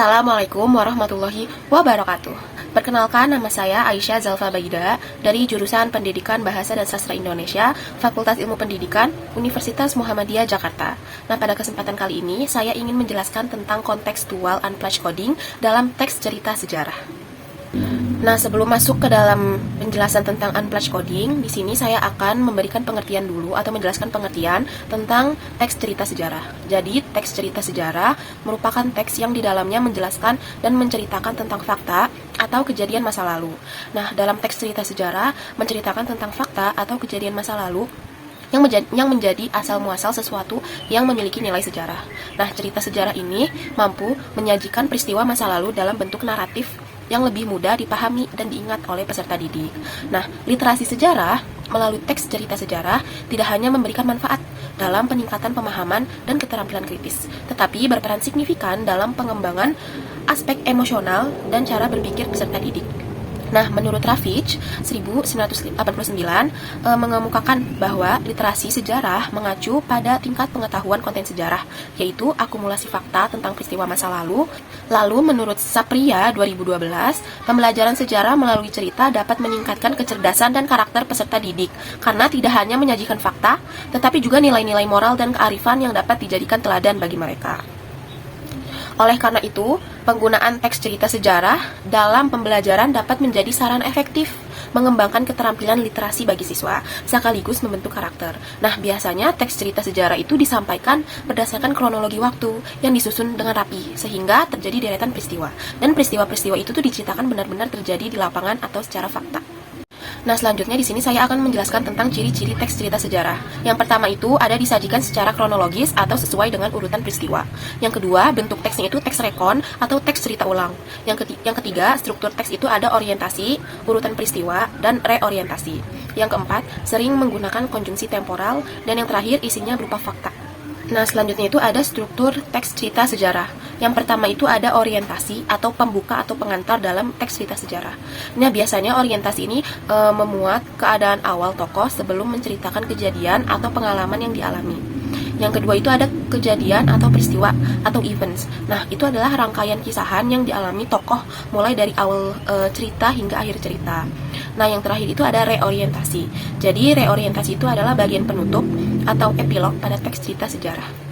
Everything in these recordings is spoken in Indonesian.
Assalamualaikum warahmatullahi wabarakatuh. Perkenalkan, nama saya Aisyah Zalfa Baida dari jurusan Pendidikan Bahasa dan Sastra Indonesia, Fakultas Ilmu Pendidikan, Universitas Muhammadiyah Jakarta. Nah, pada kesempatan kali ini saya ingin menjelaskan tentang kontekstual unplugged coding dalam teks cerita sejarah. Nah, sebelum masuk ke dalam penjelasan tentang unplugged coding, di sini saya akan memberikan pengertian dulu atau menjelaskan pengertian tentang teks cerita sejarah. Jadi, teks cerita sejarah merupakan teks yang di dalamnya menjelaskan dan menceritakan tentang fakta atau kejadian masa lalu. Nah, dalam teks cerita sejarah menceritakan tentang fakta atau kejadian masa lalu yang menjadi asal muasal sesuatu yang memiliki nilai sejarah. Nah, cerita sejarah ini mampu menyajikan peristiwa masa lalu dalam bentuk naratif yang lebih mudah dipahami dan diingat oleh peserta didik. Nah, literasi sejarah melalui teks cerita sejarah tidak hanya memberikan manfaat dalam peningkatan pemahaman dan keterampilan kritis, tetapi berperan signifikan dalam pengembangan aspek emosional dan cara berpikir peserta didik. Nah, menurut Rafij 1989 mengemukakan bahwa literasi sejarah mengacu pada tingkat pengetahuan konten sejarah, yaitu akumulasi fakta tentang peristiwa masa lalu. Lalu menurut Sapria 2012, pembelajaran sejarah melalui cerita dapat meningkatkan kecerdasan dan karakter peserta didik, karena tidak hanya menyajikan fakta, tetapi juga nilai-nilai moral dan kearifan yang dapat dijadikan teladan bagi mereka. Oleh karena itu, penggunaan teks cerita sejarah dalam pembelajaran dapat menjadi saran efektif mengembangkan keterampilan literasi bagi siswa, sekaligus membentuk karakter. Nah, biasanya teks cerita sejarah itu disampaikan berdasarkan kronologi waktu yang disusun dengan rapi, sehingga terjadi deretan peristiwa. Dan peristiwa-peristiwa itu tuh diceritakan benar-benar terjadi di lapangan atau secara fakta. Nah, selanjutnya di sini saya akan menjelaskan tentang ciri-ciri teks cerita sejarah. Yang pertama itu ada disajikan secara kronologis atau sesuai dengan urutan peristiwa. Yang kedua, bentuk teksnya itu teks rekon atau teks cerita ulang. Yang ketiga, struktur teks itu ada orientasi, urutan peristiwa, dan reorientasi. Yang keempat, sering menggunakan konjungsi temporal, dan yang terakhir isinya berupa fakta. Nah, selanjutnya itu ada struktur teks cerita sejarah. Yang pertama itu ada orientasi atau pembuka atau pengantar dalam teks cerita sejarah. Nah, biasanya orientasi ini memuat keadaan awal tokoh sebelum menceritakan kejadian atau pengalaman yang dialami. Yang kedua itu ada kejadian atau peristiwa atau events. Nah, itu adalah rangkaian kisahan yang dialami tokoh mulai dari awal cerita hingga akhir cerita. Nah, yang terakhir itu ada reorientasi. Jadi, reorientasi itu adalah bagian penutup atau epilog pada teks cerita sejarah.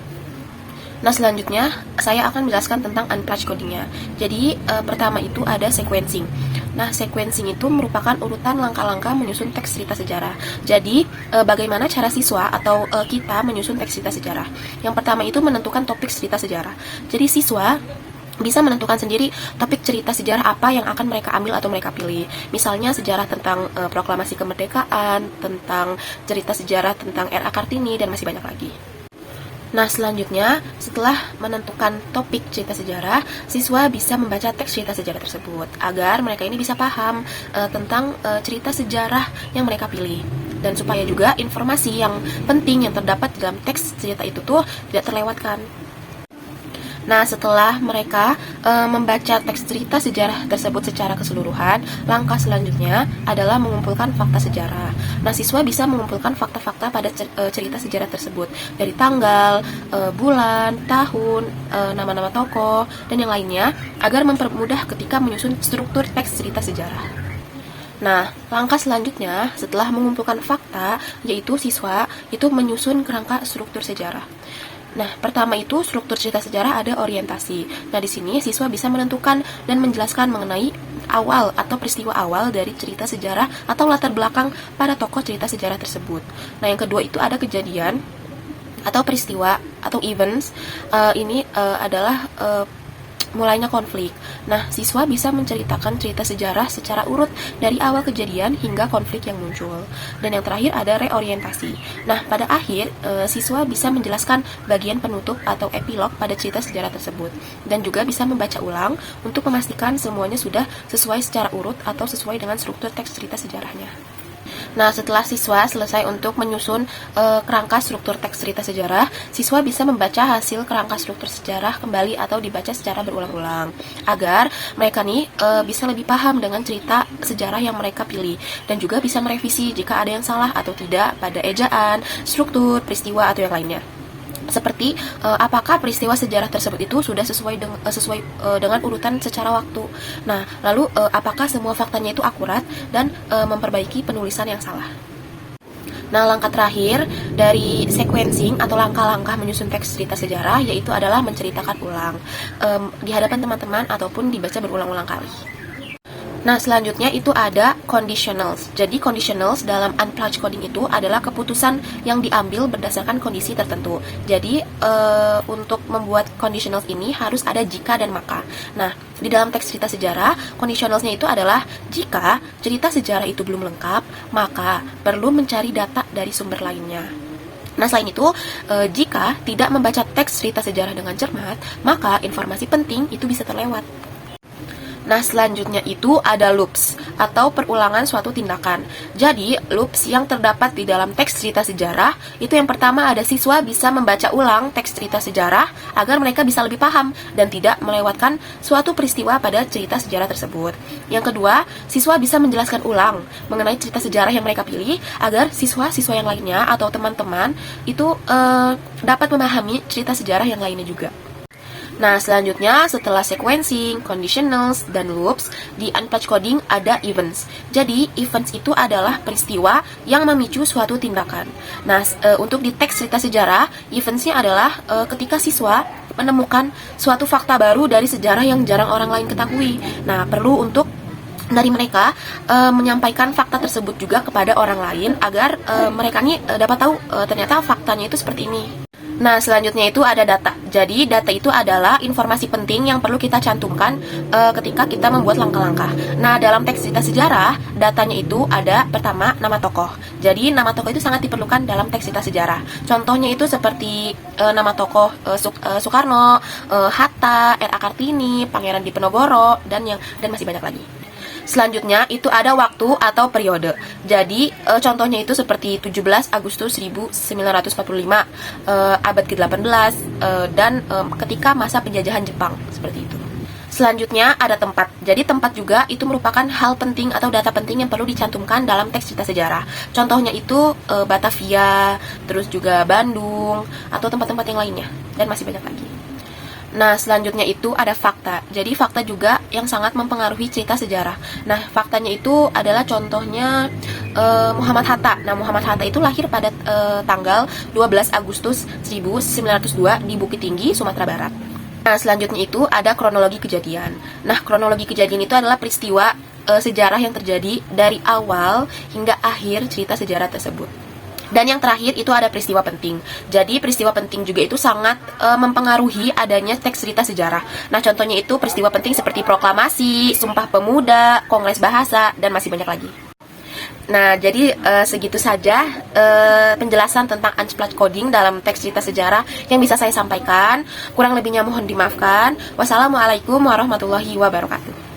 Nah, selanjutnya saya akan menjelaskan tentang unplugged codingnya. Jadi, pertama itu ada sequencing. Nah, sequencing itu merupakan urutan langkah-langkah menyusun teks cerita sejarah. Jadi, bagaimana cara siswa atau kita menyusun teks cerita sejarah? Yang pertama itu menentukan topik cerita sejarah. Jadi, siswa bisa menentukan sendiri topik cerita sejarah apa yang akan mereka ambil atau mereka pilih. Misalnya sejarah tentang proklamasi kemerdekaan, tentang cerita sejarah tentang R.A. Kartini, dan masih banyak lagi. Nah, selanjutnya, setelah menentukan topik cerita sejarah, siswa bisa membaca teks cerita sejarah tersebut agar mereka ini bisa paham tentang cerita sejarah yang mereka pilih. Dan supaya juga informasi yang penting yang terdapat dalam teks cerita itu tuh tidak terlewatkan. Nah, setelah mereka membaca teks cerita sejarah tersebut secara keseluruhan, langkah selanjutnya adalah mengumpulkan fakta sejarah. Nah, siswa bisa mengumpulkan fakta-fakta pada cerita sejarah tersebut dari tanggal, bulan, tahun, nama-nama tokoh, dan yang lainnya agar mempermudah ketika menyusun struktur teks cerita sejarah. Nah, langkah selanjutnya setelah mengumpulkan fakta, yaitu siswa itu menyusun kerangka struktur sejarah. Nah, pertama itu struktur cerita sejarah ada orientasi. Nah, di sini siswa bisa menentukan dan menjelaskan mengenai awal atau peristiwa awal dari cerita sejarah atau latar belakang pada tokoh cerita sejarah tersebut. Nah, yang kedua itu ada kejadian atau peristiwa atau events. Ini adalah mulainya konflik. Nah, siswa bisa menceritakan cerita sejarah secara urut dari awal kejadian hingga konflik yang muncul. Dan yang terakhir ada reorientasi. Nah, pada akhir, siswa bisa menjelaskan bagian penutup atau epilog pada cerita sejarah tersebut. Dan juga bisa membaca ulang untuk memastikan semuanya sudah sesuai secara urut atau sesuai dengan struktur teks cerita sejarahnya. Nah, setelah siswa selesai untuk menyusun kerangka struktur teks cerita sejarah, siswa bisa membaca hasil kerangka struktur sejarah kembali atau dibaca secara berulang-ulang agar mereka nih bisa lebih paham dengan cerita sejarah yang mereka pilih dan juga bisa merevisi jika ada yang salah atau tidak pada ejaan, struktur, peristiwa atau yang lainnya. seperti apakah peristiwa sejarah tersebut itu sudah sesuai dengan urutan secara waktu. Nah, lalu apakah semua faktanya itu akurat dan memperbaiki penulisan yang salah. Nah, langkah terakhir dari sequencing atau langkah-langkah menyusun teks cerita sejarah yaitu adalah menceritakan ulang di hadapan teman-teman ataupun dibaca berulang-ulang kali. Nah, selanjutnya itu ada conditionals. Jadi, conditionals dalam unplugged coding itu adalah keputusan yang diambil berdasarkan kondisi tertentu. Jadi, untuk membuat conditionals ini harus ada jika dan maka. Nah, di dalam teks cerita sejarah, conditionalsnya itu adalah jika cerita sejarah itu belum lengkap, maka perlu mencari data dari sumber lainnya. Nah, selain itu, jika tidak membaca teks cerita sejarah dengan cermat, maka informasi penting itu bisa terlewat. Nah, selanjutnya itu ada loops atau perulangan suatu tindakan. Jadi, loops yang terdapat di dalam teks cerita sejarah itu yang pertama ada siswa bisa membaca ulang teks cerita sejarah agar mereka bisa lebih paham dan tidak melewatkan suatu peristiwa pada cerita sejarah tersebut. Yang kedua, siswa bisa menjelaskan ulang mengenai cerita sejarah yang mereka pilih agar siswa-siswa yang lainnya atau teman-teman itu dapat memahami cerita sejarah yang lainnya juga. Nah, selanjutnya setelah sequencing, conditionals, dan loops, di unplugged coding ada events. Jadi, events itu adalah peristiwa yang memicu suatu tindakan. Nah, untuk di teks cerita sejarah, eventsnya adalah ketika siswa menemukan suatu fakta baru dari sejarah yang jarang orang lain ketahui. Nah, perlu untuk dari mereka menyampaikan fakta tersebut juga kepada orang lain agar mereka ini dapat tahu ternyata faktanya itu seperti ini. Nah, selanjutnya itu ada data. Jadi, data itu adalah informasi penting yang perlu kita cantumkan ketika kita membuat langkah-langkah. Nah, dalam teks cerita sejarah, datanya itu ada pertama nama tokoh. Jadi, nama tokoh itu sangat diperlukan dalam teks cerita sejarah. Contohnya itu seperti nama tokoh Soekarno, Hatta, R.A. Kartini, Pangeran Diponegoro, dan masih banyak lagi. Selanjutnya itu ada waktu atau periode. Jadi contohnya itu seperti 17 Agustus 1945, abad ke-18, dan ketika masa penjajahan Jepang, seperti itu. Selanjutnya ada tempat. Jadi tempat juga itu merupakan hal penting atau data penting yang perlu dicantumkan dalam teks cerita sejarah. Contohnya itu Batavia, terus juga Bandung, atau tempat-tempat yang lainnya, dan masih banyak lagi. Nah, selanjutnya itu ada fakta. Jadi fakta juga yang sangat mempengaruhi cerita sejarah. Nah, faktanya itu adalah contohnya Muhammad Hatta. Nah, Muhammad Hatta itu lahir pada tanggal 12 Agustus 1902 di Bukit Tinggi, Sumatera Barat. Nah, selanjutnya itu ada kronologi kejadian. Nah, kronologi kejadian itu adalah peristiwa sejarah yang terjadi dari awal hingga akhir cerita sejarah tersebut. Dan yang terakhir itu ada peristiwa penting. Jadi peristiwa penting juga itu sangat mempengaruhi adanya teks cerita sejarah. Nah, contohnya itu peristiwa penting seperti proklamasi, Sumpah Pemuda, Kongres Bahasa, dan masih banyak lagi. Nah, jadi segitu saja penjelasan tentang unplugged coding dalam teks cerita sejarah yang bisa saya sampaikan. Kurang lebihnya mohon dimaafkan. Wassalamualaikum warahmatullahi wabarakatuh.